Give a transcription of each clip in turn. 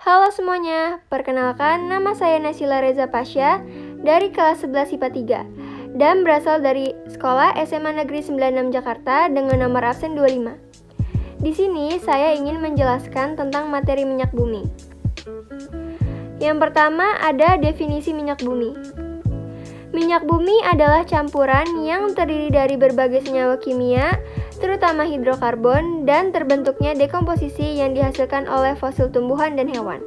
Halo semuanya, perkenalkan nama saya Nasila Reza Pasha dari kelas 11 IPA 3 dan berasal dari Sekolah SMA Negeri 96 Jakarta dengan nomor absen 25. Di sini saya ingin menjelaskan tentang materi minyak bumi. Yang pertama ada definisi minyak bumi. Minyak bumi adalah campuran yang terdiri dari berbagai senyawa kimia, terutama hidrokarbon, dan terbentuknya dekomposisi yang dihasilkan oleh fosil tumbuhan dan hewan.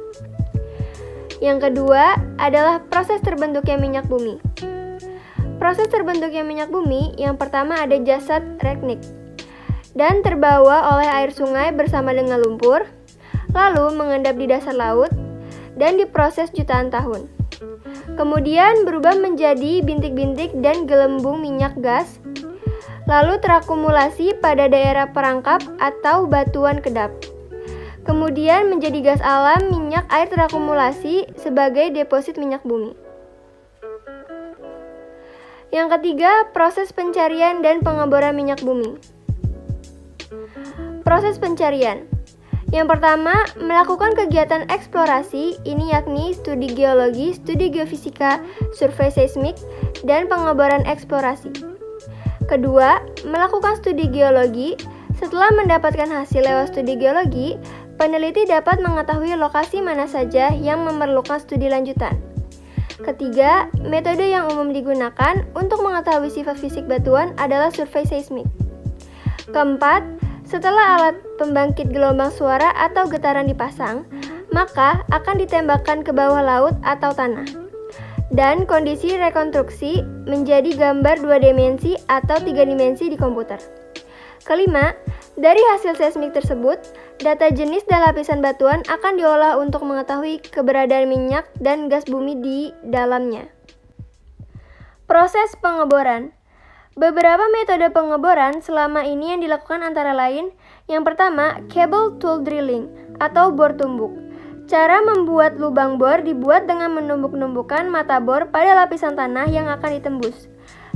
Yang kedua adalah proses terbentuknya minyak bumi. Proses terbentuknya minyak bumi yang pertama ada jasad reknik dan terbawa oleh air sungai bersama dengan lumpur, lalu mengendap di dasar laut dan diproses jutaan tahun. Kemudian berubah menjadi bintik-bintik dan gelembung minyak gas, lalu terakumulasi pada daerah perangkap atau batuan kedap. Kemudian menjadi gas alam minyak air terakumulasi sebagai deposit minyak bumi. Yang ketiga, proses pencarian dan pengeboran minyak bumi. Proses pencarian. Yang pertama, melakukan kegiatan eksplorasi, ini yakni studi geologi, studi geofisika, survei seismik, dan pengeboran eksplorasi. Kedua, melakukan studi geologi. Setelah mendapatkan hasil lewat studi geologi, peneliti dapat mengetahui lokasi mana saja yang memerlukan studi lanjutan. Ketiga, metode yang umum digunakan untuk mengetahui sifat fisik batuan adalah survei seismik. Keempat, setelah alat pembangkit gelombang suara atau getaran dipasang, maka akan ditembakkan ke bawah laut atau tanah. Dan kondisi rekonstruksi menjadi gambar 2 dimensi atau 3 dimensi di komputer. Kelima, dari hasil seismik tersebut, data jenis dan lapisan batuan akan diolah untuk mengetahui keberadaan minyak dan gas bumi di dalamnya. Proses pengeboran. Beberapa metode pengeboran selama ini yang dilakukan antara lain, yang pertama, cable tool drilling atau bor tumbuk. Cara membuat lubang bor dibuat dengan menumbuk-numbukan mata bor pada lapisan tanah yang akan ditembus.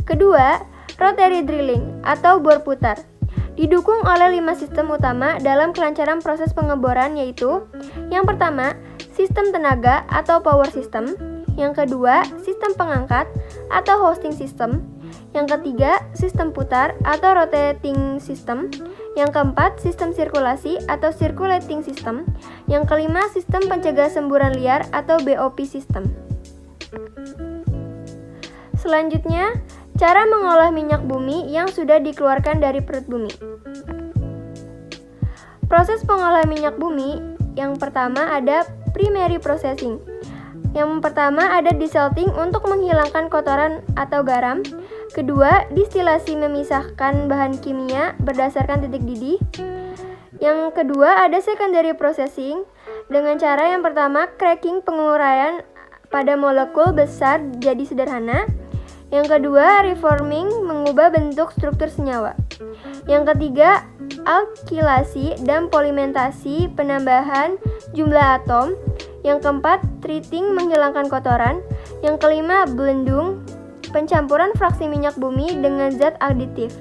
Kedua, rotary drilling atau bor putar. Didukung oleh 5 sistem utama dalam kelancaran proses pengeboran, yaitu yang pertama, sistem tenaga atau power system. Yang kedua, sistem pengangkat atau hosting system. Yang ketiga, sistem putar atau rotating system. Yang keempat, sistem sirkulasi atau circulating system. Yang kelima, sistem pencegah semburan liar atau BOP system. Selanjutnya, cara mengolah minyak bumi yang sudah dikeluarkan dari perut bumi. Proses pengolahan minyak bumi yang pertama ada primary processing. Yang pertama ada desalting untuk menghilangkan kotoran atau garam. Kedua, distilasi memisahkan bahan kimia berdasarkan titik didih. Yang kedua ada secondary processing dengan cara yang pertama cracking, penguraian pada molekul besar jadi sederhana. Yang kedua, reforming, mengubah bentuk struktur senyawa. Yang ketiga, alkilasi dan polimentasi, penambahan jumlah atom. Yang keempat, treating, menghilangkan kotoran. Yang kelima, blendung, pencampuran fraksi minyak bumi dengan zat aditif.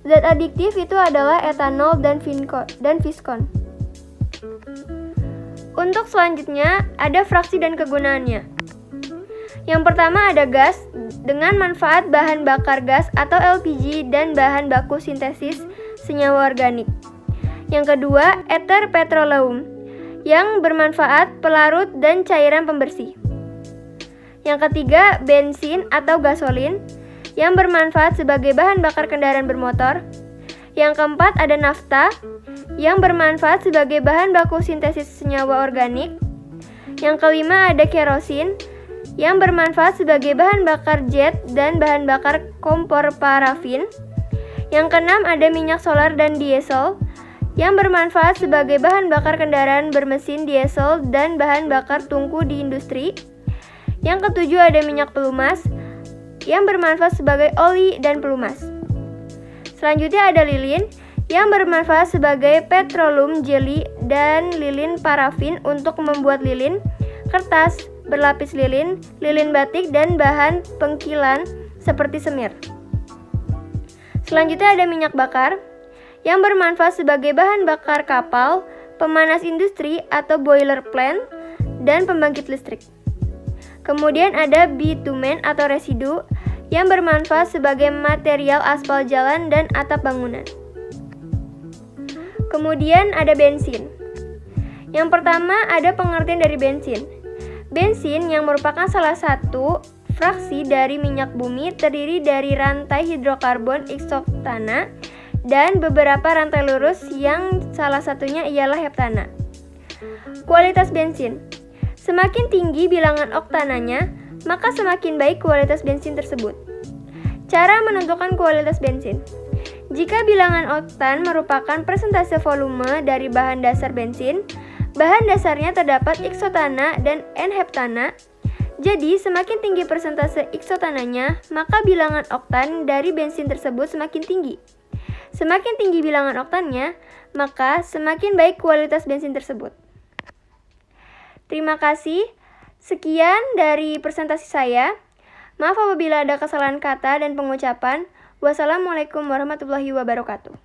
Zat aditif itu adalah etanol dan viskon. Untuk selanjutnya, ada fraksi dan kegunaannya. Yang pertama ada gas, dengan manfaat bahan bakar gas atau LPG dan bahan baku sintesis senyawa organik. Yang kedua, ether petroleum, yang bermanfaat pelarut dan cairan pembersih. Yang ketiga, bensin atau gasolin, yang bermanfaat sebagai bahan bakar kendaraan bermotor. Yang keempat, ada nafta, yang bermanfaat sebagai bahan baku sintesis senyawa organik. Yang kelima, ada kerosin, yang bermanfaat sebagai bahan bakar jet dan bahan bakar kompor parafin. Yang keenam, ada minyak solar dan diesel, yang bermanfaat sebagai bahan bakar kendaraan bermesin diesel dan bahan bakar tungku di industri. Yang ketujuh, ada minyak pelumas, yang bermanfaat sebagai oli dan pelumas. Selanjutnya ada lilin, yang bermanfaat sebagai petroleum jelly dan lilin parafin untuk membuat lilin, kertas, berlapis lilin, lilin batik, dan bahan pengkilan seperti semir. Selanjutnya ada minyak bakar, yang bermanfaat sebagai bahan bakar kapal, pemanas industri atau boiler plant, dan pembangkit listrik. Kemudian ada bitumen atau residu yang bermanfaat sebagai material aspal jalan dan atap bangunan. Kemudian ada bensin. Yang pertama ada pengertian dari bensin. Bensin yang merupakan salah satu fraksi dari minyak bumi terdiri dari rantai hidrokarbon eksoktana dan beberapa rantai lurus yang salah satunya ialah heptana. Kualitas bensin. Semakin tinggi bilangan oktananya, maka semakin baik kualitas bensin tersebut. Cara menentukan kualitas bensin. Jika bilangan oktan merupakan persentase volume dari bahan dasar bensin, bahan dasarnya terdapat iksotana dan N-heptana. Jadi, semakin tinggi persentase iksotananya, maka bilangan oktan dari bensin tersebut semakin tinggi. Semakin tinggi bilangan oktannya, maka semakin baik kualitas bensin tersebut. Terima kasih. Sekian dari presentasi saya. Maaf apabila ada kesalahan kata dan pengucapan. Wassalamualaikum warahmatullahi wabarakatuh.